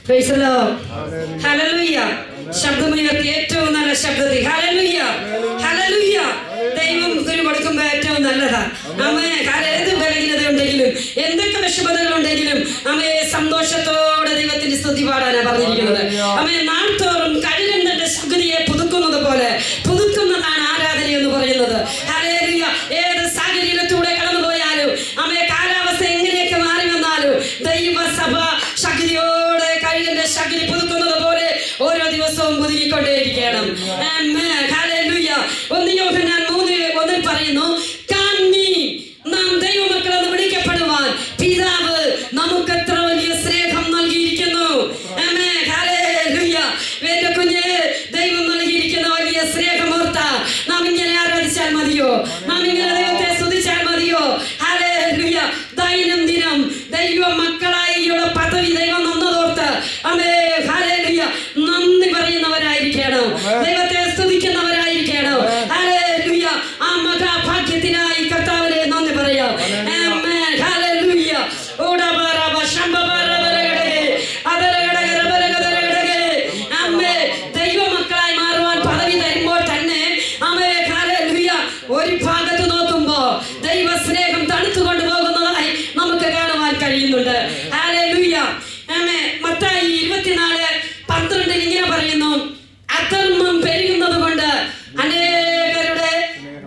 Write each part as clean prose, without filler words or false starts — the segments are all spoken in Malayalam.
Price the Lord. ഹല്ലേലൂയ. ശബ്ദമുയർത്തി ഏറ്റവും നല്ല ശബ്ദത്തിൽ ഹല്ലേലൂയ ഹല്ലേലൂയ. ദൈവം കുരു കൊടുക്കുമ്പോൾ ഏറ്റവും നല്ലതാണ്. ആമേൻ. ഏത് ബലഹീനത ഉണ്ടെങ്കിലും എന്തൊക്കെ വിഷമതകൾ ഉണ്ടെങ്കിലും ആമേൻ സന്തോഷത്തോടെ ദൈവത്തിന്റെ സ്തുതി പാടാനാണ് പറഞ്ഞിരിക്കുന്നത്. ആമേൻ. നാൾതോറും കഴുകൻ തന്റെ ശക്തിയെ പുതുക്കുന്നത് പോലെ പുതുക്കുന്നതാണ് ആരാധന എന്ന് പറയുന്നത്. ഹല്ലേലൂയ. ഏത് സാഹചര്യത്തിലൂടെ കടന്നുപോയാലും ആമേൻ, കാലാവസ്ഥ എങ്ങനെയൊക്കെ മാറി വന്നാലും ദൈവസഭ ശക്തിയോടെ കഴുകന്റെ ശക്തി പുതുക്കുന്നത് പോലെ ഓരോ ദിവസവും പുതുക്കിക്കൊണ്ടേയിരിക്കണം. ഹല്ലേലൂയ. 1 യോഹന്നാൻ 3:1 പറയുന്നു, നാം ദൈവമക്കളെന്ന് വിളിക്കപ്പെടുവാൻ പിതാവ് നമുക്ക് എത്ര വലിയ സ്നേഹം നൽകിയിരിക്കുന്നു. ഹല്ലേലൂയ. എന്റെ കുഞ്ഞ്, ദൈവം നൽകിയിരിക്കുന്ന വലിയ സ്നേഹം ഓർത്ത നാം ഇങ്ങനെ ആരാധിച്ചാൽ മതിയോ? നാം ഇങ്ങനെ ദൈവത്തെ സ്തുതിച്ചാൽ മതിയോ? ഹല്ലേലൂയ. ദൈനംദിനം ദൈവ മക്കളായിയുള്ള പദവി ദൈവം നന്നതോർത്ത് ഹല്ലേലൂയ നന്ദി പറയുന്നവരായിരിക്കണം, ദൈവത്തെ സ്തുതിക്കുന്നവരായിരിക്കണം. ഹല്ലേലൂയ. ആ മഹാഭാഗ്യത്തിനായി കർത്താവിനെ നന്ദി പറയാം. ഹല്ലേലൂയ. ദൈവമക്കളായി മാറുവാൻ പദവി തരുമ്പോൾ തന്നെ ഒരു ഭാഗത്ത് നോക്കുമ്പോ ദൈവ സ്നേഹം തണുത്തുകൊണ്ട് പോകുന്നതായി നമുക്ക് കാണുവാൻ കഴിയുന്നുണ്ട്. ഹല്ലേലൂയ. മത്തായി 24:12 ഇങ്ങനെ പറയുന്നു, അധർമ്മം പെരുകുന്നത് കൊണ്ട് അനേകരുടെ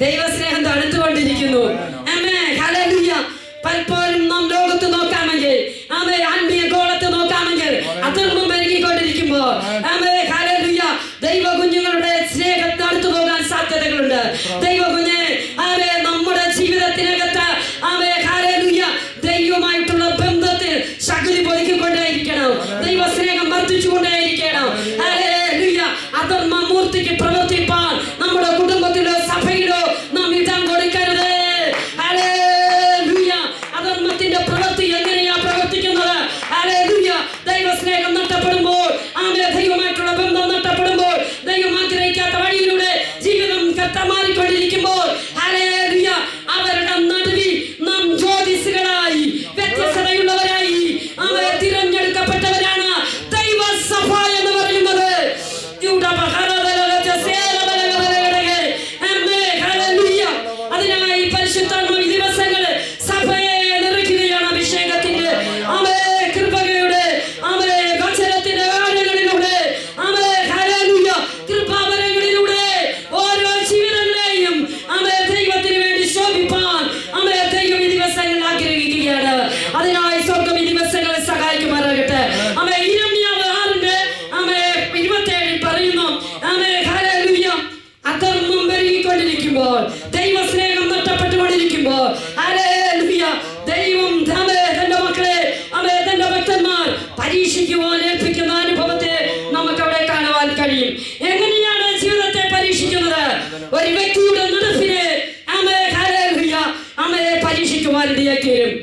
ദൈവസ്നേഹം തണുത്തുകൊണ്ടിരിക്കുന്നു. ഹല്ലേലൂയ. പലപ്പോഴും നാം ലോകത്ത് നോക്കാമെങ്കിൽ ആത്മീയ ഗോളത്ത് നോക്കാമെങ്കിൽ അധർമ്മം പെരുകിക്കൊണ്ടിരിക്കുമ്പോ ഹല്ലേലൂയ ദൈവ കുഞ്ഞുങ്ങളുടെ സ്നേഹം തണുത്തു പോകാൻ സാധ്യതകളുണ്ട്. ദൈവ കുഞ്ഞ് നമ്മുടെ ജീവിതത്തിനകത്ത് ഹല്ലേലൂയ ദൈവമായിട്ടുള്ള ബന്ധത്തിൽ ശക്തി പൊതുക്കിക്കൊണ്ടേയിരിക്കണം, ദൈവ സ്നേഹം വർദ്ധിച്ചുകൊണ്ടേയിരിക്കണം. ഹല്ലേലൂയ. അധർമ്മ മൂർത്തിക്ക് പ്രവർത്തിപ്പാൻ നമ്മുടെ കുടുംബത്തിലോ സഭയിലോ നാം ഇടം കൊടുക്കരുത്. ഹല്ലേലൂയ. അധർമ്മത്തിന്റെ പ്രവൃത്തി എങ്ങനെയാ പ്രവർത്തിക്കുന്നത്? ഹല്ലേലൂയ. ദൈവസ്നേഹം നഷ്ടപ്പെടുമ്പോൾ ദൈവമായിട്ടുള്ള ബന്ധം നഷ്ടപ്പെടുമ്പോൾ ദൈവം ആഗ്രഹിക്കാത്ത വഴിയിലൂടെ ജീവിതം മാറിക്കൊണ്ടിരിക്കുമ്പോൾ ഹല്ലേലൂയ അവരുടെ നടുവിൽ നാം ജ്യോതിസുകളായി വ്യത്യസ്തതയുള്ളവരായി തിരഞ്ഞെടുക്കപ്പെട്ടവരാണ് ദൈവസഭ എന്ന് പറയുന്നത്. അതിനായി പരിശുദ്ധാത്മാവ് ഈ ദിവസങ്ങൾ സഭയെ നിറയ്ക്കുകയാണ് അഭിഷേകത്തിന്റെ കൃപയുടെ വചനത്തിന്റെ ആഴങ്ങളിലൂടെ ഹല്ലേലൂയ കൃപാവരങ്ങളിലൂടെ ഓരോ ജീവിതങ്ങളെയും ദൈവത്തിന് വേണ്ടി ശോഭിപ്പാൻ ദൈവം ഈ ദിവസങ്ങൾ ആഗ്രഹിക്കുകയാണ്. അതിനായി സ്വർഗം ഈ ദിവസങ്ങളെ സഹായിക്കുമാറാകട്ടെ. ഇരമ്യാവ് 6:27 പറയുന്നു, ഹല്ലേലൂയ അധർമ്മം പെരുകിക്കൊണ്ടിരിക്കുമ്പോൾ ദൈവസ്നേഹം നഷ്ടപ്പെട്ടുകൊണ്ടിരിക്കുമ്പോൾ ഹല്ലേലൂയ ദൈവം തന്റെ മക്കളെ തന്റെ ഭക്തന്മാർ പരീക്ഷിക്കുവാൻ ഏൽപ്പിക്കുന്ന അനുഭവത്തെ നമുക്ക് അവിടെ കാണുവാൻ കഴിയും. എങ്ങനെയാണ് ജീവിതത്തെ പരീക്ഷിക്കുന്നത്? ഒരു വ്യക്തിയുടെ നടപ്പിനെ ഹല്ലേലൂയ പരീക്ഷിക്കുവാൻ ഇടയാക്കി വരും.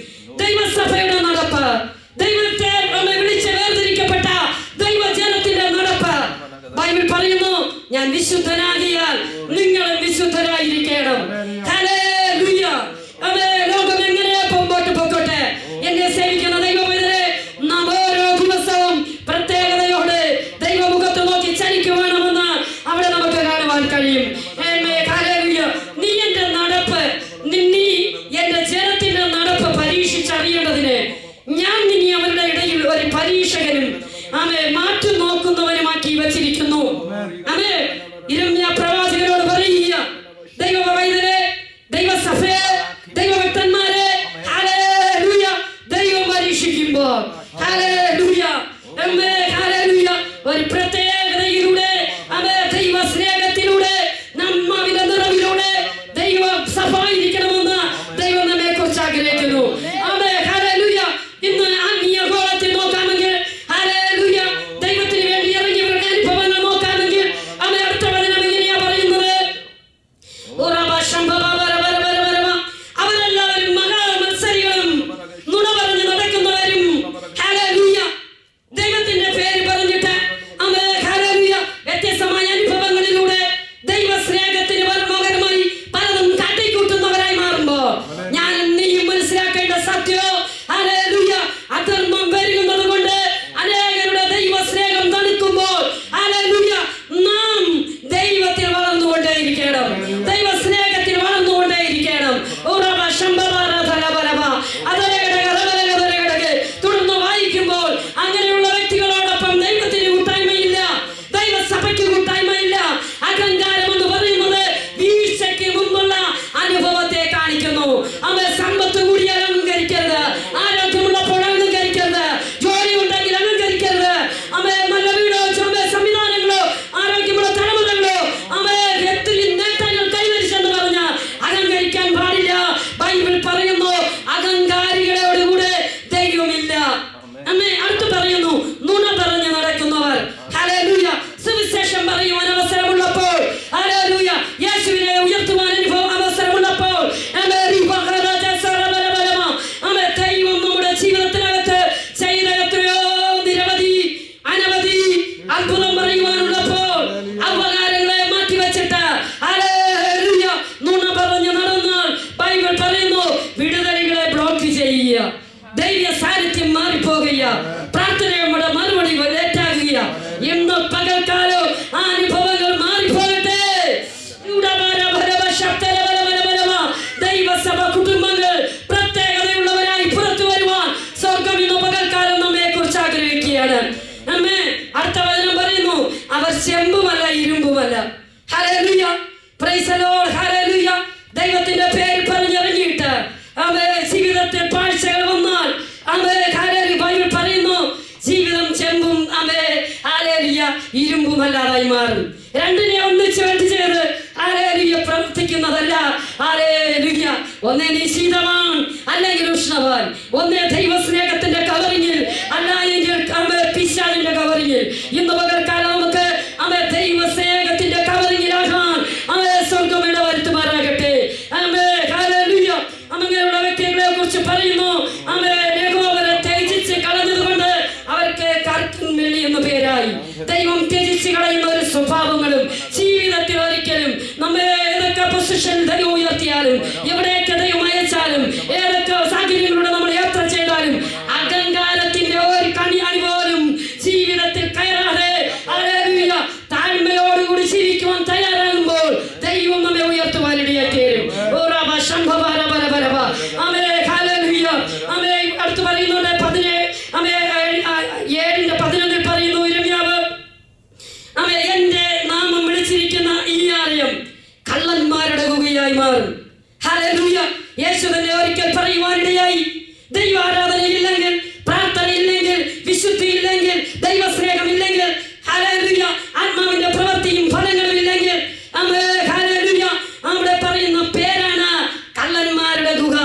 ദൈവസഭയുടെ നടപ്പ്, ദൈവത്തെ വിളിച്ച് വേർതിരിക്കപ്പെട്ട ദൈവജനത്തിന്റെ നടപ്പ്, ബൈബിൾ പറയുന്നു, ഞാൻ വിശുദ്ധനാകിയാൽ നിങ്ങളും വിശുദ്ധരായിരിക്കണം. ഹല്ലേലൂയ. ലോകം എങ്ങനെ മുമ്പോട്ട് പോയിക്കോട്ടെ, എന്നെ സേവിക്കുന്ന ദൈവമേ, നാം ഓരോ ദിവസവും പ്രത്യേകതയോടെ ദൈവമുഖത്ത് നോക്കി ചലിക്കുവാണമെന്ന് അവിടെ നമുക്ക് കാണുവാൻ കഴിയും. ഹല്ലേലൂയ. നീ എന്റെ നടപ്പ്, നീ എന്റെ ജനത്തിന്റെ നടപ്പ് പരീക്ഷിച്ചറിയേണ്ടതിന് ഞാൻ നിന്നെ അവരുടെ ഇടയിൽ ഒരു പരീക്ഷകനും മാറ്റി നോക്കുന്നവനുമാക്കി വെച്ചിരിക്കുന്നു. ഇരമ്യാ പ്രവാചകനോട് പറയുക, ദൈവവൈദ്യരെ, ദൈവസഭയെ, ദൈവഭക്തന്മാരെ, ഹല്ലേലൂയ ദൈവം പരീക്ഷിക്കുമ്പോൾ ഹല്ലേലൂയ ഹല്ലേലൂയ ഒരു പ്രത്യേകതയിലൂടെ ദൈവ സ്നേഹത്തിലൂടെ നമ്മിലെ നിറവിലൂടെ ദൈവ സഭ ഇരിക്കണമെന്ന് ദൈവം നമ്മെ കുറിച്ച് ആഗ്രഹിക്കുന്നു. ഹല്ലേലൂയ. ഇന്ന് ആത്മീയ ഗോളത്തിൽ നോക്കാമെങ്കിൽ ഹല്ലേലൂയ ദൈവത്തിന് വേണ്ടി ഇറങ്ങിയവരുടെ അനുഭവങ്ങൾ നോക്കാമെങ്കിൽ പ്രാർത്ഥിക്കുകയാണ്. അമ്മേ, അടുത്ത വചനം പറയുന്നു, അവർ ചെമ്പുമല്ല ഇരുമ്പുമല്ല. Hallelujah, praise the Lord, hallelujah. ദൈവത്തിന്റെ പേര് പറഞ്ഞിറങ്ങിയിട്ട് ജീവിതത്തിൽ പാഴ്ചകൾ വന്നാൽ ബൈബിൾ പറയുന്നു ജീവിതം ചെമ്പും ഇരുമ്പുമല്ലാതായി മാറും. രണ്ടിനെ ഒന്നിച്ച് വെട്ടി ചെയ്ത് പ്രവർത്തിക്കുന്നതല്ല. ഒന്നേ നീ ശീതവാൻ അല്ലെങ്കിൽ ഉഷ്ണവാൻ, ഒന്നേ ദൈവസ്നേഹത്തിന്റെ കവറിങ്ങിൽ അല്ല എങ്കിൽ പിശാചിന്റെ കവറിങ്ങിൽ. ഇന്ന് പകൽക്കാലം നമുക്ക് ദൈവസ്നേഹത്തിന്റെ കവറിങ്ങിലാകാൻ സ്വർഗം ഇടവരുത്തുമാറാകട്ടെ. അങ്ങനെയുള്ള വ്യക്തികളെ കുറിച്ച് പറയുന്നു, യഹോവയെ ത്യജിച്ച് കളഞ്ഞതുകൊണ്ട് അവർക്ക് കറുക്കും വെള്ളി എന്ന പേരായി. ദൈവം ത്യജിച്ച് കളയുന്ന ഒരു സ്വഭാവങ്ങളും ജീവിതത്തിൽ ഒരിക്കലും നമ്മെ ഏതൊക്കെ പൊസിഷൻ ദൈവം ഉയർത്തിയാലും, എവിടെയൊക്കെ ദൈവം അയച്ചാലും, ഏതൊക്കെ സാഹചര്യങ്ങളിലൂടെ നമ്മൾ യാത്ര ചെയ്താലും അഹങ്കാരത്തിന്റെ ഒരു കണിയാണി പോലും ജീവിതത്തിൽ കയറാതെ താഴ്മയോടുകൂടി ജീവിക്കുവാൻ തയ്യാറാകുമ്പോൾ ദൈവം നമ്മെ ഉയർത്തുവാനിടയായി തീരും. അടുത്ത് പറയുന്നുണ്ട് 7:11 പറയുന്നു, യിരെമ്യാവ് എന്റെ നാമം വിളിച്ചിരിക്കുന്ന ഈ ആലയം കള്ളന്മാരുടെ ഗുഹയായി മാറും. ഹല്ലേലൂയ. യേശു തന്നെ ഒരിക്കൽ പറയുവാനിടയായി, ദൈവാരാധന ഇല്ലെങ്കിൽ, പ്രാർത്ഥന ഇല്ലെങ്കിൽ, വിശുദ്ധി ഇല്ലെങ്കിൽ, ദൈവസ്നേഹം ഇല്ലെങ്കിൽ, ഹല്ലേലൂയ, ആത്മാവിന്റെ പ്രവൃത്തിയും ഫലങ്ങളും ഇല്ലെങ്കിൽ, ഹല്ലേലൂയ, അവിടെ പറയുന്ന പേരാണ് കള്ളന്മാരുടെ ഗുഹ.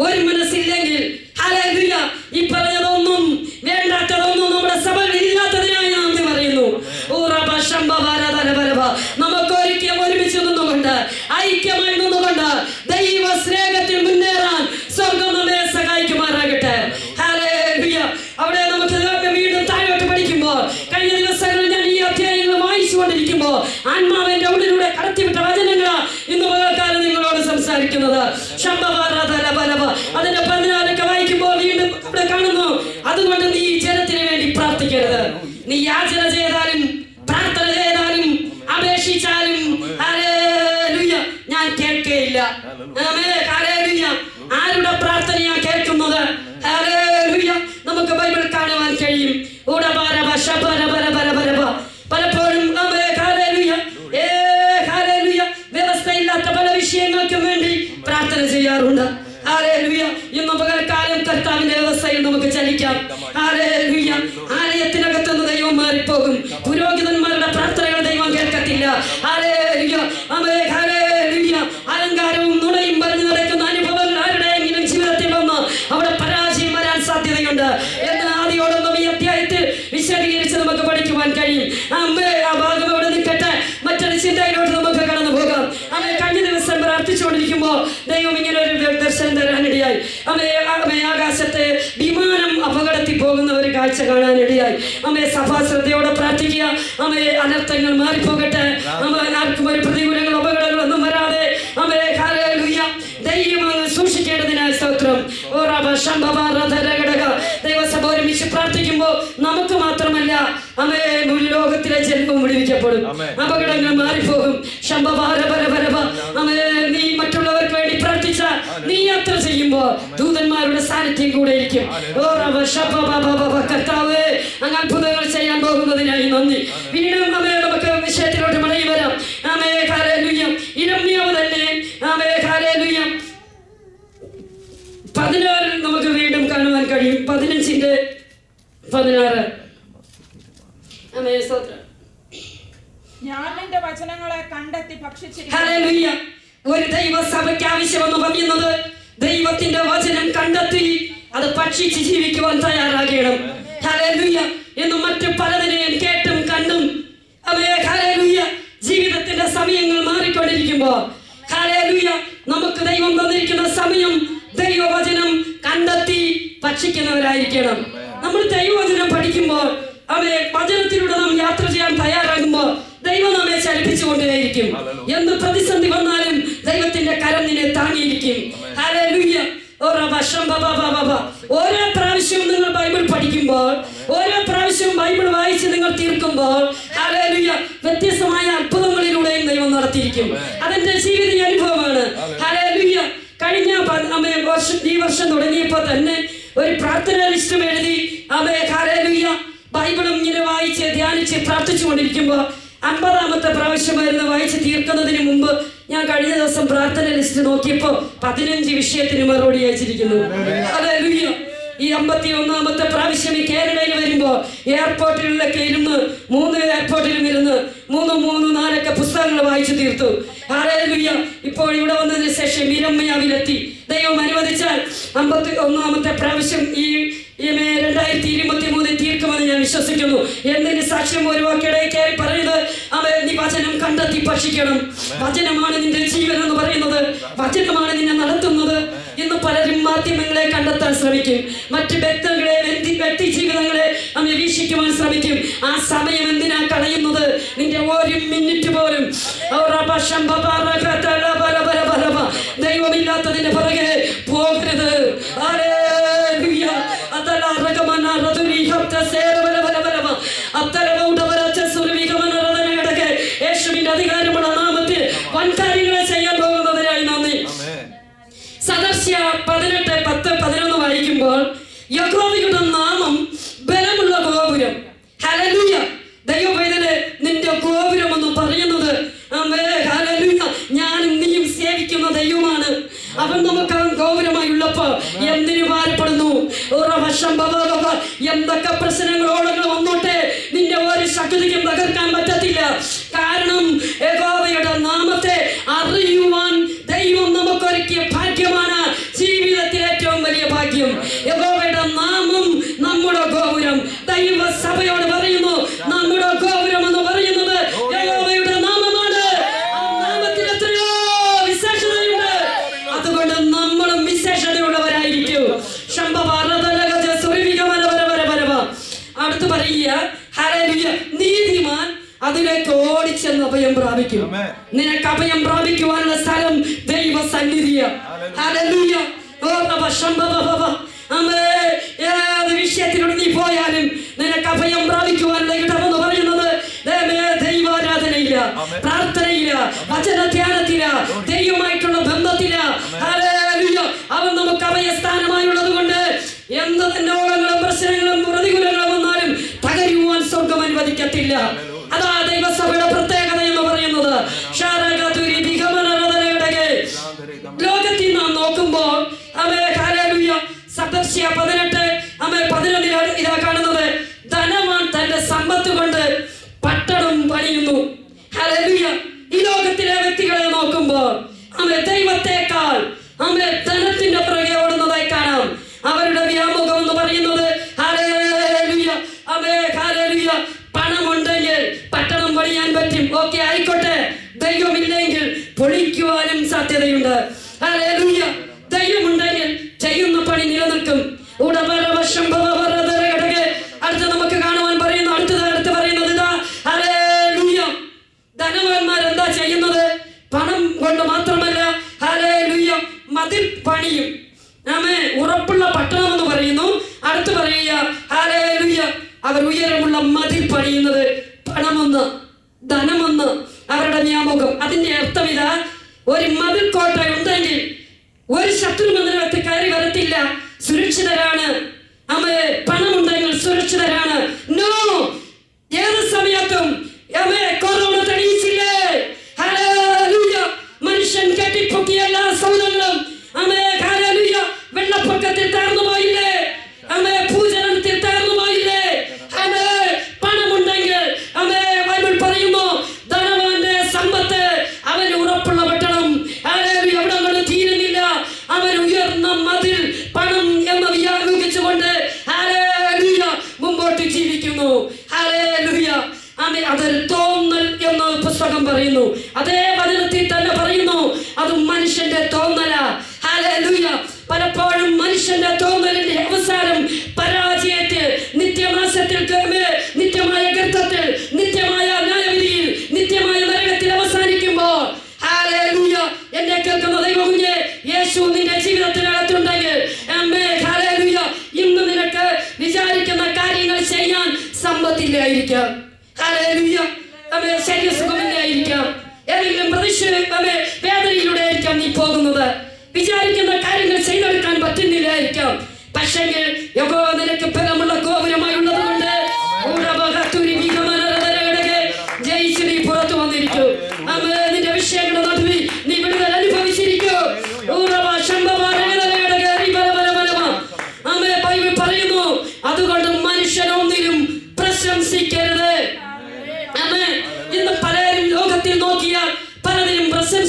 ഒരു മനസ്സില്ലെങ്കിൽ, ഹല്ലേലൂയ, ഈ പറഞ്ഞതൊന്നും വേണ്ടാത്തതൊന്നും നമ്മുടെ സഭയിൽ ഇല്ലാത്തതിനായി നാം പറയുന്നു. നമുക്ക് ഒരിക്കലും ഒരുമിച്ച് നിന്നുകൊണ്ട് ഐക്യമായി നിന്നുകൊണ്ട് ദൈവ സ്നേഹത്തിൽ മുന്നേറാൻ സ്വർഗം നമ്മെ സഹായിക്കുമാറാകട്ടെ. ഹല്ലേലൂയ. അവിടെ നമുക്ക് വീണ്ടും താഴോട്ട് പഠിക്കുമ്പോൾ, കഴിഞ്ഞ ദിവസങ്ങളിൽ ഞാൻ ഈ അധ്യായങ്ങൾ വായിച്ചുകൊണ്ടിരിക്കുമ്പോൾ ആത്മാവിന്റെ ഉള്ളിലൂടെ കടത്തിവിട്ട വചനങ്ങളാ ഇന്ന് പകൽക്കാലം നിങ്ങളോട് സംസാരിക്കുന്നത്. അതിന്റെ 14 വായിക്കുമ്പോൾ വീണ്ടും അവിടെ കാണുന്നു, അതുകൊണ്ട് നീ ജനത്തിന് വേണ്ടി പ്രാർത്ഥിക്കരുത്. നീ യാചന ചെയ്താലും പ്രാർത്ഥന ചെയ്താലും അപേക്ഷിച്ചാലും ഞാൻ കേൾക്കുകയില്ല. ആരുടെ പ്രാർത്ഥനയാ കേൾക്കുന്നത്? നമുക്ക് ബൈബിൾ കാണുവാൻ കഴിയും. പലപ്പോഴും വ്യവസ്ഥയില്ലാത്ത പല വിഷയങ്ങൾക്കും വേണ്ടി പ്രാർത്ഥന ചെയ്യാറുണ്ട്. ഇന്ന് പകൽക്കാലം കർത്താവിന്റെ വ്യവസ്ഥയിൽ നമുക്ക് ചലിക്കാം. ആലയത്തിനകത്തുനിന്ന് ദൈവം മാറിപ്പോകും. പുരോഹിതന്മാരുടെ പ്രാർത്ഥനകൾ ദൈവം കേൾക്കത്തില്ല. അലങ്കാരവും നുണയും പറഞ്ഞു നടക്കുന്ന അനുഭവങ്ങൾ ആരുടെയെങ്കിലും ജീവിതത്തിൽ വന്ന് അവിടെ പരാജയം വരാൻ സാധ്യതയുണ്ട് എന്ന് ആദ്യോടൊന്നും ഈ അധ്യായത്തിൽ വിശദീകരിച്ച് നമുക്ക് പഠിക്കുവാൻ കഴിയും. ആ ഭാഗം അവിടെ നിൽക്കട്ടെ, മറ്റൊരു ചിന്തയിലോട്ട് നമുക്ക് കടന്നു പോകാം. കഴിഞ്ഞ ദിവസം പ്രാർത്ഥിച്ചുകൊണ്ടിരിക്കുമ്പോൾ ദൈവം ഇങ്ങനെ ഒരു ദർശനം തരാനിടയായി. ആകാശത്തെ വിമാനം അപകടത്തിൽ പോകുന്ന ഒരു കാഴ്ച കാണാനിടയായി. സഭാ ശ്രദ്ധയോടെ പ്രാർത്ഥിക്കുക. അനർത്ഥങ്ങൾ മാറിപ്പോകട്ടെ. ആർക്കും ഒരു പ്രതികൂലങ്ങൾ അപകടങ്ങളൊന്നും വരാതെ ദൈവം സൂക്ഷിക്കേണ്ടതിനായി സ്തോത്രം. ദൈവസഭ ഒരുമിച്ച് പ്രാർത്ഥിക്കുമ്പോൾ നമുക്ക് മാത്രമല്ല ലോകത്തിലെ ജന്മം വിടുവിക്കപ്പെടും. അപകടങ്ങൾ മാറിപ്പോകും. നീ മറ്റുള്ളവർക്ക് വേണ്ടി പ്രാർത്ഥിച്ച നീ യാത്ര ചെയ്യുമ്പോൾ ദൂതന്മാരുടെ സാന്നിധ്യം കൂടെ ഇരിക്കും. കർത്താവ് അങ്ങ് അത്ഭുതങ്ങൾ ചെയ്യാൻ പോകുന്നതിനായി നന്ദി. വീണ്ടും നമുക്ക് വിഷയത്തിലോട്ട് മടങ്ങി വരാം. യിരെമ്യാവ് തന്നെ 14 നമുക്ക് വീണ്ടും കാണുവാൻ കഴിയും. 15:16 ഞാൻ നിന്റെ വചനങ്ങളെ കണ്ടെത്തി ഭക്ഷിച്ചിരിക്കുന്നു. ഹല്ലേലൂയ. ഒരു ദൈവസഭയ്ക്ക് ആവശ്യമെന്ന് പറയുന്നത് ദൈവത്തിന്റെ വചനം കണ്ടെത്തി അത് ഭക്ഷിച്ച് ജീവിക്കുവാൻ തയ്യാറാകണം. ഹല്ലേലൂയ. എന്ന് മറ്റു പലതിനെയും കേട്ടും കണ്ടും ഹല്ലേലൂയ ജീവിതത്തിന്റെ സമയങ്ങൾ മാറിക്കൊണ്ടിരിക്കുമ്പോൾ ഹല്ലേലൂയ നമുക്ക് ദൈവം തന്നിരിക്കുന്ന സമയം ദൈവവചനം കണ്ടെത്തി ഭക്ഷിക്കുന്നവരായിരിക്കണം. നമ്മൾ ദൈവവചനം പഠിക്കുമ്പോൾ വചനത്തിലൂടെ നാം യാത്ര ചെയ്യാൻ തയ്യാറാകുമ്പോൾ ദൈവം നമ്മെ ചലിപ്പിച്ചുകൊണ്ടേയിരിക്കും. എന്ത് പ്രതിസന്ധി വന്നാലും ദൈവത്തിന്റെ കരം നിന്നെ താങ്ങിയിരിക്കും. ഹല്ലേലൂയ. ഓരോ പ്രാവശ്യവും നിങ്ങൾ ബൈബിൾ പഠിക്കുമ്പോൾ, ഓരോ പ്രാവശ്യവും ബൈബിൾ വായിച്ച് നിങ്ങൾ തീർക്കുമ്പോൾ ഹല്ലേലൂയ വ്യത്യസ്തമായ അത്ഭുതങ്ങളിലൂടെയും ദൈവം നടത്തിയിരിക്കും. അതെന്റെ ജീവിത അനുഭവമാണ്. ഹല്ലേലൂയ. കഴിഞ്ഞ ഈ വർഷം തുടങ്ങിയപ്പോൾ തന്നെ ഒരു പ്രാർത്ഥനാ ലിസ്റ്റും എഴുതി ഹല്ലേലൂയ ബൈബിളും ഇങ്ങനെ വായിച്ച് ധ്യാനിച്ച് പ്രാർത്ഥിച്ചു കൊണ്ടിരിക്കുമ്പോൾ 50-ാമത്തെ പ്രാവശ്യമായിരുന്നു വായിച്ച് തീർക്കുന്നതിന് മുമ്പ് ഞാൻ കഴിഞ്ഞ ദിവസം പ്രാർത്ഥന ലിസ്റ്റ് നോക്കിയപ്പോൾ 15 വിഷയത്തിന് മറുപടി അയച്ചിരിക്കുന്നു. ഹല്ലേലൂയ. ഈ 51-ാമത്തെ പ്രാവശ്യം ഈ കാനഡയിൽ വരുമ്പോൾ എയർപോർട്ടിലൊക്കെ ഇരുന്ന് 3 എയർപോർട്ടിലും ഇരുന്ന് 3 പുസ്തകങ്ങൾ വായിച്ചു തീർത്തു. ഹല്ലേലൂയ. ഇപ്പോൾ ഇവിടെ വന്നതിന് ശേഷം മിരമ്മയാവിലെത്തി. ദൈവം അനുവദിച്ചാൽ 51-ാമത്തെ പ്രാവശ്യം ഈ 2023 തീർക്കുമെന്ന് ഞാൻ വിശ്വസിക്കുന്നു. എന്തിന് സാക്ഷ്യം ഒരു വാക്കിടയിൽ കയറി പറയുന്നത്, നീ വചനം കണ്ടെത്തി ഭക്ഷിക്കണം. വചനമാണ് നിന്റെ ജീവൻ എന്ന് പറയുന്നത്. വചനമാണ് നിന്നെ നടത്തുന്നത്. ഇന്ന് പലരും മാധ്യമങ്ങളെ കണ്ടെത്താൻ ശ്രമിക്കും, മറ്റ് വ്യക്തികളെ വ്യക്തി ജീവിതങ്ങളെ വീക്ഷിക്കുവാൻ ശ്രമിക്കും. ആ സമയം എന്തിനാ കളയുന്നത്? നിന്റെ ഒരു മിനിറ്റ് പോലും ദൈവമില്ലാത്തതിന്റെ പുറകെ പോകരുത്. യേശുവിന്റെ അധികാരമുള്ള നാമത്തിൽ വൻകാര്യങ്ങളെ ചെയ്യാൻ പോകുന്നതിനായി നന്ദി. സദർശ്യ 18:10-11 വായിക്കുമ്പോൾ യഹോവയുടെ നാമം ബലമുള്ള ഗോപുരം. ഹല്ലേലൂയ. ദൈവവേദനെ നിന്റെ ഗോപുരം എന്ന് പറയുന്നത് ഹല്ലേലൂയ ഞാനും നീയും സേവിക്കുന്ന ദൈവമാണ്. അവൻ നമുക്ക് ഗൗരവമായി ഉള്ളപ്പോ എന്തിനു ഭാരപ്പെടുന്നു? എന്തൊക്കെ പ്രശ്നങ്ങളോടങ്ങൾ വന്നോട്ടെ, നിന്റെ ഒരു ശക്തിക്കും തകർക്കാൻ പറ്റത്തില്ല. കാരണം യഹോവയുടെ നാമത്തെ അറിയുവാൻ ദൈവം നമുക്കൊരുക്കിയ ഭാഗ്യമാണ് ജീവിതത്തിലെ ഏറ്റവും വലിയ ഭാഗ്യം. യഹോവയുടെ നാമം നമ്മുടെ ഗോപുരം. ദൈവ സഭയോട് പറയുന്നു, നമ്മുടെ ഗോപുരം എന്ന് പറയുന്നത് യഹോവയുടെ നാമമാണ്. ആ നാമത്തിൽ എത്രയോ വിശേഷതയുണ്ട്. അതുകൊണ്ട് നമ്മളും വിശേഷതയുള്ളവരായിരിക്കും. അടുത്ത് പറയുക, ഹല്ലേലൂയ, നീതിമാൻ അതിലേക്ക് ഓടിച്ചെന്ന് അഭയം പ്രാപിക്കും. നിനക്ക് അഭയം പ്രാപിക്കുവാനുള്ള സ്ഥലം ദൈവ സന്നിധിയാണ്. ഹല്ലേലൂയ. ഏത് വിഷയത്തിലൂടെ നീ പോയാലും നിനക്ക് അഭയം പ്രാപിക്കുവാനുള്ള ഇടമെന്ന് പറയുന്നത് ദൈവാരാധനയില്ല, പ്രാർത്ഥനയില്ല, വചന ധ്യാനത്തില, ദൈവമായിട്ടുള്ള ബന്ധത്തില. ഹല്ലേലൂയ. അവൻ നമുക്ക് അഭയസ്ഥാനമായുള്ളത് കൊണ്ട് എന്ത് തന്നെ ഓളങ്ങളും പ്രശ്നങ്ങളും പ്രതികൂലങ്ങളും വന്നാലും തകരുവാൻ സ്വർഗം അനുവദിക്കത്തില്ല. അതാ ദൈവസഭയുടെ പ്രത്യേകത എന്ന് പറയുന്നത്. ലോകത്തിൽ നാം നോക്കുമ്പോൾ സദർശ്യ 18:11 ഇതാ കാണുന്നത്, ധനവാൻ തന്റെ സമ്പത്ത് കൊണ്ട് പട്ടണം പണിയുന്നു. ഹല്ലേലൂയ. ഈ ലോകത്തിലെ വ്യക്തികളെ നോക്കുമ്പോൾ ദൈവത്തെക്കാൾ ധനത്തിന്റെ പുറകെ ഓടുന്നതായി കാണാം. അവരുടെ വ്യാമോഹം എന്ന് പറയുന്നത് ഹല്ലേലൂയ, ഹല്ലേലൂയ, പണമുണ്ടെങ്കിൽ പട്ടണം പണിയാൻ പറ്റും. ഓക്കെ, ആയിക്കോട്ടെ. ദൈവമില്ലെങ്കിൽ പൊളിക്കുവാനും സാധ്യതയുണ്ട്. ഹല്ലേലൂയ. ദൈവമുണ്ടെങ്കിൽ ചെയ്യുന്ന പണി നിലനിൽക്കും. അടുത്ത് നമുക്ക് കാണുവാൻ പറയുന്നു, അടുത്ത് പറയുന്നത് ഇതാ, ഹല്ലേലൂയ, ധനവാന്മാർ എന്താ ചെയ്യുന്നത്? പണം കൊണ്ട് മാത്രമല്ല, ഹല്ലേലൂയ, മതിൽ പണിയും. ഉറപ്പുള്ള പട്ടണം എന്ന് പറയുന്നു. അടുത്ത് പറയുക, ഹല്ലേലൂയ, അവർ ഉയരമുള്ള മതിൽ പണിയുന്നത്. പണമെന്ന് ധനമെന്ന് അവരുടെ വ്യാമോഹം. അതിന്റെ അർത്ഥം ഇതാ, ഒരു മതിൽ കോട്ട ഉണ്ടെങ്കിൽ ഒരു ശത്രുമന്ദിരത്തിൽ കയറി വരത്തില്ല, സുരക്ഷിതരാണ്. പണമുണ്ടെങ്കിൽ സുരക്ഷിതരാണ്. നോ, ഏത് സമയത്തും കൊറോണ തെളിയിച്ചില്ലേ? ഹല്ലേലൂയ. മനുഷ്യൻ കെട്ടിപ്പൊക്കിയ എല്ലാ സൗധങ്ങളും ഹല്ലേലൂയ വെള്ളപ്പൊക്കത്തിൽ തകർന്നു പോയില്ലേ? ഭൂചലനത്തിൽ തകർന്നു പോയില്ലേ? പണമുണ്ടെങ്കിൽ ബൈബിൾ പറയുന്നു, ധനവാന്റെ സമ്പത്ത് അവന് ഉറപ്പുള്ള പട്ടണം. എവിടങ്ങളും തീരുന്നില്ല. അവൻ ഉയർന്ന മതിൽ പണം എന്ന് വ്യാപിച്ചുകൊണ്ട് മുമ്പോട്ട് ജീവിക്കുന്നു. ഹല്ലേലൂയ. അതൊരു തോന്നൽ എന്ന് പുസ്തകം പറയുന്നു. അതേ വചനത്തിൽ തന്നെ പറയുന്നു, അത് മനുഷ്യന്റെ തോന്നല. ഹല്ലേലൂയ. പലപ്പോഴും മനുഷ്യന്റെ തോന്നലിന്റെ അവസാനം പരാജയത്തിൽ, നിത്യനാശത്തിൽ, നിത്യമായ ഗർത്തത്തിൽ, നിത്യമായ ന്യായവിധിയിൽ, നിത്യമായ നരകത്തിൽ അവസാനിക്കുമ്പോൾ, ഹല്ലേലൂയ, എന്നെ കേൾക്കുന്ന ദൈവകുഞ്ഞേ, യേശു നിന്റെ ജീവിതത്തിനകത്തുണ്ടെങ്കിൽ, ഹല്ലേലൂയ, ഇന്ന് നിനക്ക് വിചാരിക്കുന്ന കാര്യങ്ങൾ ചെയ്യാൻ സമ്പത്തില്ലായിരിക്കാം. ഹല്ലേലൂയ. ശരീരസുഖമില്ലായിരിക്കാം. ഏതെങ്കിലും വേദനയിലൂടെ ആയിരിക്കാം നീ പോകുന്നത്. വിചാരിക്കുന്ന കാര്യങ്ങൾ ചെയ്തെടുക്കാൻ പറ്റുന്നില്ലായിരിക്കാം. പക്ഷെങ്കിൽ യഹോവ നിനക്ക് ബലമുള്ള ഗോപുരമായി ഉള്ളത് കൊണ്ട്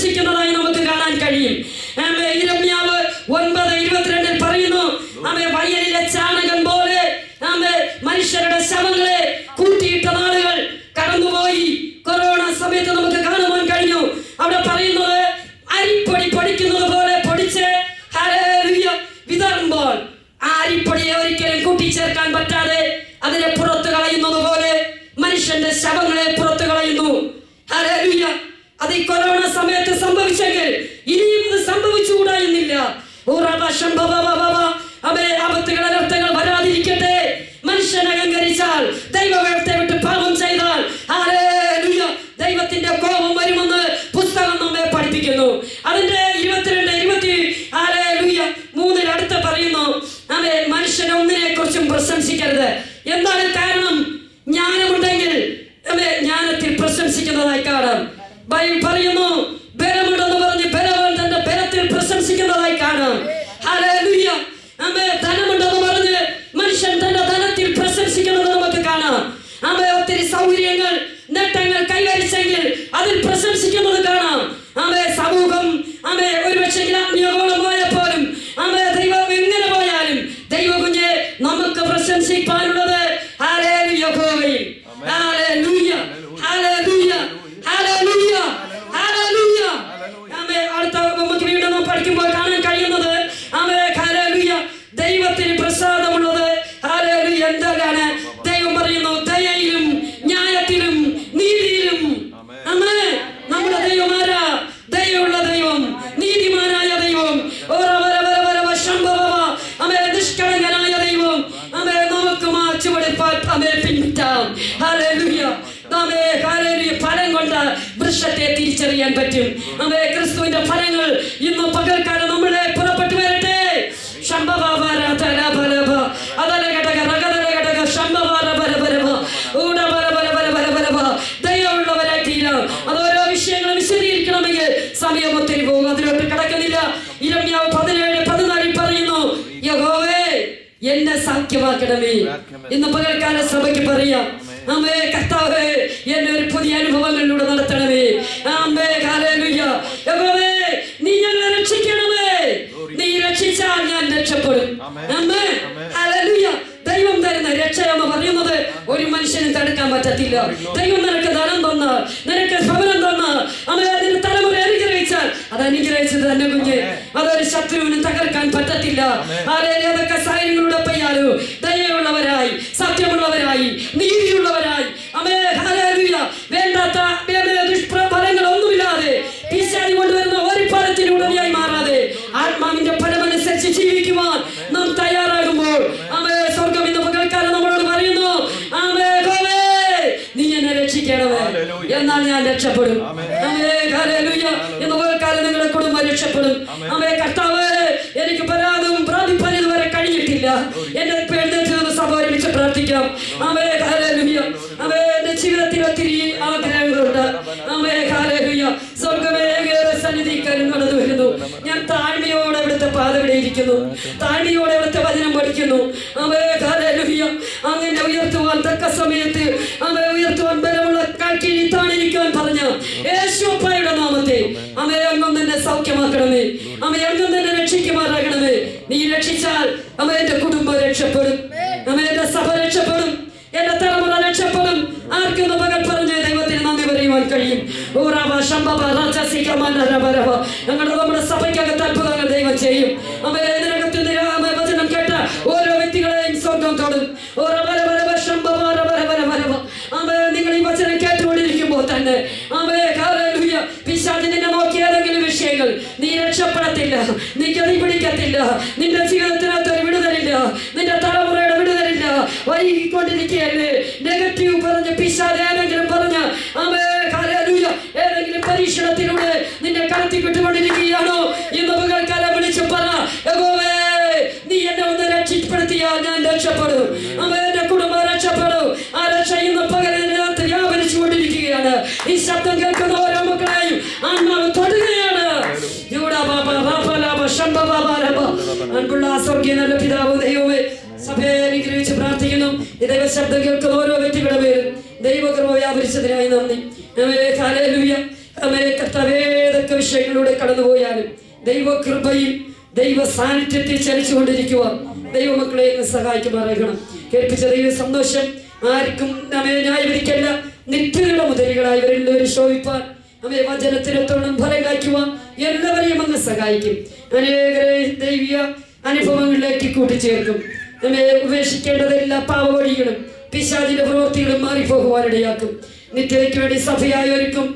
പ്രശംസിക്കുന്നതായി നമുക്ക് കാണാൻ കഴിയും. യിരെമ്യാവ് 9:22 പറയുന്നു, വയലിലെ ചാണകം പോലെ മനുഷ്യരുടെ ശവങ്ങളെ കൂട്ടിയിട്ട നാളുകൾ കടന്നുപോയി. കൊറോണ സമയത്ത് നമുക്ക് കാണുവാൻ കഴിഞ്ഞു. അവിടെ പറയുന്നത് അരിപ്പൊടി പൊടിക്കുന്നത് പോലെ പൊടിച്ച് വിതറുമ്പോൾ ആ അരിപ്പൊടിയെ ഒരിക്കലും കൂട്ടിച്ചേർക്കാൻ പറ്റാതെ അതിനെ പുറത്തു കളയുന്നത് പോലെ മനുഷ്യന്റെ ശവങ്ങളെ പുറത്തു കളയുന്നു. ഹല്ലേലൂയ. അത് ഈ കൊറോണ സമയത്ത് സംഭവിച്ചെങ്കിൽ ഇനിയും ഇത് സംഭവിച്ചുകൂടായിരുന്നില്ല. ആപത്തുകൾ അനർത്ഥങ്ങൾ വരാതിരിക്കട്ടെ. മനുഷ്യൻ അഹങ്കരിച്ചാൽ, ദൈവത്തെ വിട്ട് പാപം ചെയ്താൽ ഹല്ലേലൂയ ദൈവത്തിന്റെ കോപം വരുമെന്ന് പുസ്തകം നമ്മെ പഠിപ്പിക്കുന്നു. അതിന്റെ 22-23 അടുത്ത് പറയുന്നു, മനുഷ്യനെ ഒന്നിനെ കുറിച്ചും പ്രശംസിക്കരുത്. എന്താണ് കാരണം? ജ്ഞാനമുണ്ടെങ്കിൽ ജ്ഞാനത്തിൽ പ്രശംസിക്കുന്നതായി കാണാം. ബൈബിൾ പറയുന്നു, ബലമുണ്ടെന്ന് പറഞ്ഞ് ബലവാൻ തന്റെ ബലത്തിൽ പ്രശംസിക്കുന്നതായി കാണാം. ഹല്ലേലൂയ. ധനമുണ്ടെന്ന് പറഞ്ഞ് മനുഷ്യൻ തന്റെ ധനത്തിൽ പ്രശംസിക്കുന്നത് നമുക്ക് കാണാം. ഒത്തിരി സൗകര്യങ്ങൾ, നേട്ടങ്ങൾ കൈവരിച്ചെങ്കിൽ അതിൽ പ്രശംസിക്കുന്നത് കാണാം. സമൂഹം ഒരുപക്ഷെ ആത്മീയഗോളം പോയപ്പോലും ദൈവം എങ്ങനെ പോയാലും ദൈവ കുഞ്ഞെ നമുക്ക് പ്രശംസിക്കാനുള്ളത് ഹല്ലേലൂയ യഹോവയിൽ. Hallelujah, hallelujah, hallelujah, hallelujah. അടുത്ത നമുക്ക് വീണ്ടും പഠിക്കുമ്പോൾ കാണാൻ കഴിയുന്നത് ഹല്ലേലൂയ ദൈവത്തിന് പ്രസാദമുള്ളത് ഹല്ലേലൂയ എന്താണ്? ദൈവം പറയുന്നു, ദയയിലും ന്യായത്തിലും നീതിയിലും. നമ്മുടെ ദൈവം ആരാ? ദയയുള്ള ദൈവം, നീതിമാനായ ദൈവം, നിഷ്കളങ്കനായ ദൈവം. നമുക്ക് ചുവടുപ്പാൽ പിൻപറ്റാം. ഹല്ലേലൂയ. ഫലം കൊണ്ട് വൃക്ഷത്തെ തിരിച്ചറിയാൻ പറ്റും. ക്രിസ്തുവിന്റെ ഫലങ്ങൾ ഇന്ന് പകൽക്കാലം നമ്മളെ പുറപ്പെട്ടു വരട്ടെ. ദയവുള്ളവരായി തീരാം. അതോരോ വിഷയങ്ങളും വിശദീകരിക്കണമെങ്കിൽ സമയം ഒത്തിരി പോകും. അതിലോട്ട് കടക്കുന്നില്ല. യിരെമ്യാവ് 17:14 പറയുന്നു, യഹോവേ എന്നെ സൗഖ്യമാക്കണമേ. ഇന്ന് പകൽക്കാല സഭയ്ക്ക് പറയാം, കർത്താവേ എന്നെ ഒരു പുതിയ അനുഭവങ്ങളിലൂടെ നടത്തണമേ. ഹല്ലേലൂയ. യഹോവേ നീ ഞങ്ങളെ രക്ഷിക്കണമേ. നീ രക്ഷിച്ചാൽ ഞാൻ രക്ഷപ്പെടും. ഹല്ലേലൂയ. ദൈവം തരുന്ന രക്ഷ എന്ന് പറയുന്നത് ഒരു മനുഷ്യനും തടുക്കാൻ പറ്റത്തില്ല. ദൈവം നിനക്ക് ധനം തന്നാൽ, നിനക്ക് ഭവനം തന്നാൽ, അതിന് തലമുറ അനുഗ്രഹിച്ചാൽ അത് അനുഗ്രഹിച്ചത് തന്നെ കുഞ്ഞ്. അതൊരു ശത്രുവിനും തകർക്കാൻ പറ്റത്തില്ല. അതൊക്കെ സൈന്യങ്ങളുടെ പെയ്യാലോ ദയയുള്ളവരായി, സത്യമുള്ളവരായി, നീതിയുള്ളവരായി വേണ്ടാത്ത ദുഷ്ഫലങ്ങളൊന്നുമില്ലാതെ പിശാച് കൊണ്ടുവരുന്ന ഒരു ഫലത്തിനുടനെയായി മാറാതെ ആത്മാവിന്റെ ഫലമനുസരിച്ച് ജീവിക്കുവാൻ നാം തയ്യാറാകുമ്പോൾ സ്വർഗം ഇന്ന് പകൽക്കാലം നമ്മളോട് പറയുന്നു, നീ എന്നെ രക്ഷിക്കണമേ, എന്നാൽ ഞാൻ രക്ഷപ്പെടും. ഇന്ന് പകൽക്കാലം നിങ്ങളുടെ കുടുംബം രക്ഷപ്പെടും. കർത്താവ് എനിക്ക് പരാതും പ്രാപിപ്പാൻ ഇതുവരെ കഴിഞ്ഞിട്ടില്ല. എന്റെ സഭ ഒരുമിച്ച് പ്രാർത്ഥിക്കാം. എന്റെ ജീവിതത്തിൽ ഒത്തിരി ആഗ്രഹങ്ങളുണ്ട്. സ്വർഗമേ സന്നിധി കടന്നു വരുന്നു. ഞാൻ താഴ്മയോടെ ഇവിടുത്തെ പാതവിടെയിരിക്കുന്നു, താഴ്മയോടെ ഇവിടുത്തെ വചനം പഠിക്കുന്നു. അങ്ങനെ ഉയർത്തുവാൻ തക്ക സമയത്ത് ഉയർത്തുവാൻ ബലമുള്ള കാൽക്കീഴിൽ താണിരിക്കാൻ പറഞ്ഞ യേശുവപ്പായുടെ നാമത്തെ അങ്ങും തന്നെ സൗഖ്യമാക്കണമേ. അങ്ങും തന്നെ രക്ഷിക്കുമാറാകണമേ. നീ രക്ഷിച്ചാൽ എന്റെ കുടുംബം രക്ഷപ്പെടും, എന്റെ സഭ രക്ഷപ്പെടും, എന്റെ തലമുറ രക്ഷപ്പെടും. ആർക്കും മകൾ പറഞ്ഞ് ദൈവത്തിന് നന്ദി പറയുവാൻ കഴിയും. നമ്മുടെ സഭയ്ക്കകത്ത് അത്ഭുതങ്ങൾ ദൈവം ചെയ്യും. ഇതിനകത്ത് വചനം കേട്ട ഓരോ വ്യക്തികളെയും സ്വർഗം തൊടും. നിങ്ങൾ ഈ വചനം കേട്ടുകൊണ്ടിരിക്കുമ്പോൾ തന്നെ പിശാച് നിന്നെ നോക്കി ഏതെങ്കിലും വിഷയങ്ങൾ നീ രക്ഷപ്പെടത്തില്ല, നീ ഗതി പിടിക്കത്തില്ല, നിന്റെ ജീവിതത്തിനകത്ത് ഒരു വിടുതലില്ല, നിന്റെ തലമുറയുടെ വിടുതലില്ല. വൈകിക്കൊണ്ടിരിക്കുകയല്ലേ നെഗറ്റീവ് പറഞ്ഞ് പിശാച് ഏതെങ്കിലും പറഞ്ഞ ഏതെങ്കിലും പരീക്ഷണത്തിലൂടെ നിന്നെ കടത്തിക്കിട്ടുകൊണ്ടിരിക്കുകയാണോ? ഇന്ന് പകൽക്കാലം വിളിച്ച് പറ, യഹോവേ നീ എന്നെ ഒന്ന് രക്ഷപ്പെടുത്തിയാൽ ഞാൻ രക്ഷപ്പെടും, എന്റെ കുടുംബം രക്ഷപ്പെടും. ആ രക്ഷ ഇന്ന് പകലിനകത്ത് വ്യാപരിച്ചു കൊണ്ടിരിക്കുകയാണ്. ഈ ശബ്ദം കേൾക്കുന്ന ഓരോ മക്കളെയും ആത്മാവ് തൊടുകയാണ്. അൻപുള്ള സ്വർഗീയ നല്ല പിതാവ് ദൈവമേ, സഭയെ അനുഗ്രഹിച്ച് പ്രാർത്ഥിക്കുന്നു. ഈ ദൈവ ശബ്ദം കേൾക്കുന്ന ഓരോ വ്യക്തികളുടെ പേരും ദൈവകൃപ വ്യാപരിച്ചതിനായി നന്ദി. ഹല്ലേലൂയ, കർത്താവേ ഏതൊക്കെ വിഷയങ്ങളിലൂടെ കടന്നുപോയാലും ദൈവകൃപയിൽ ദൈവ സാന്നിധ്യത്തിൽ ചലിച്ചുകൊണ്ടിരിക്കുവാൻ ദൈവമക്കളെ സഹായിക്കുമാറാകണം. കേൾപ്പിച്ച ദൈവ സന്തോഷം ആർക്കും നമ്മെ ന്യായവിധിക്കല്ല, നിത്യതയുടെ മുതലുകളായി ഇവരെല്ലാവരും ശോഭിപ്പാൻ നമ്മെ വചനത്തിനൊത്തോളം ഫലം കായ്ക്കുവാൻ എല്ലാവരെയും അങ്ങ് സഹായിക്കും. അനേകരെ ദൈവീയ അനുഭവങ്ങളിലേക്ക് കൂട്ടിച്ചേർക്കും. നമ്മെ ഉപേക്ഷിക്കേണ്ടതെല്ലാ പാവവഴികളും പിശാചിന്റെ പ്രവൃത്തികളും മാറിപ്പോകുവാനിടയാക്കും. നിത്യതയ്ക്ക് വേണ്ടി സഭയായവർക്കും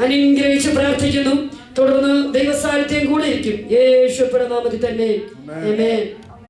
അനുഗ്രഹിച്ച് പ്രാർത്ഥിക്കുന്നു. തുടർന്ന് ദൈവസാന്നിധ്യം കൂടെ ഇരിക്കും. യേശുവിന്റെ നാമത്തിൽ തന്നെ ആമേൻ.